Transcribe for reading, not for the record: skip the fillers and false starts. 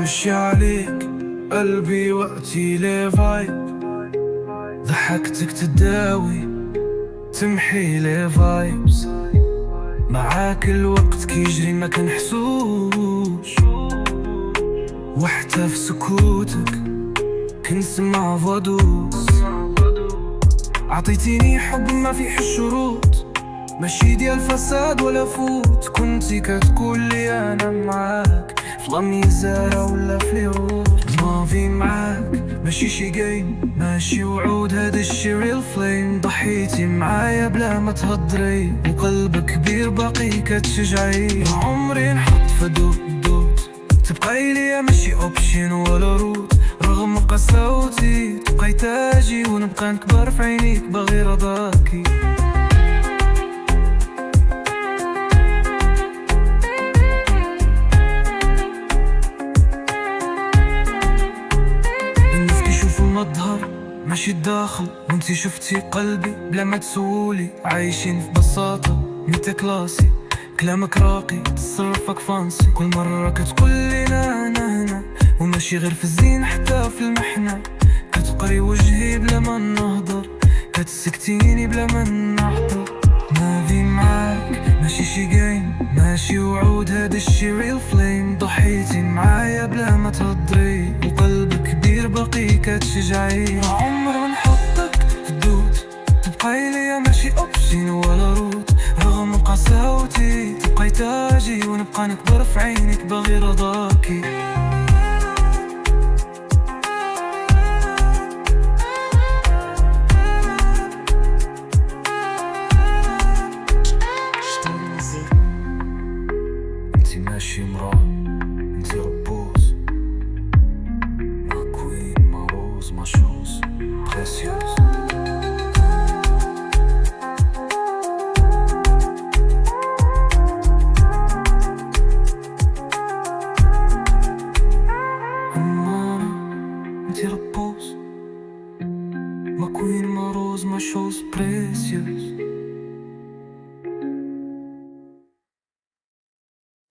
كل شي عليك قلبي وقتي لي فايب، ضحكتك تداوي تمحي لي فايبس، معاك الوقت كيجري ما كنحسوش، وحتى في سكوتك كنسمع فودوس. عطيتيني حب ما فيه الشروط، ماشي ديال فساد ولا فوت، كنتي كتقولي انا معاك في لميزارة ولا في اليوم. ماضي معاك ماشي شي جيم، ماشي وعود، هاد الشي ريل فليم. ضحيتي معايا بلا ما تهضري، وقلبك كبير باقي كتشجعي. عمري نحط في دوت تبقاي ليا ماشي اوبشن ولا روت، رغم قساوتي تبقاي تاجي، ونبقى نكبر في عينيك باغي رضاكي. المظهر ماشي الداخل، وانتي شفتي قلبي بلا ما تسولي. عايشين في بساطة ميتا كلاسي، كلامك راقي تصرفك فانسي. كل مرة كتقولي لا انا هنا، وماشي غير في الزين حتى في المحنة. كتقري وجهي بلا ما نهضر، كتسكتيني بلا ما نحضر. نادي معاك ماشي شي جيم، ماشي وعود، هاد الشي ريل فليم. ضحيتي معايا بلا ما تهضري، وقلبك كبير باقي كتشجعي. عمر نحطك في دوت تبقاي ليا ماشي اوبشن ولا روت، رغم قساوتي تبقاي تاجي، ونبقى نكبر في عينك باغي رضاكي. انتي ماشي مرا، انتي ربوز، ما كوين ما روز ما شوز بريسيوز. انتي ربوز، ما كوين ما روز ما شوز بريسيوز.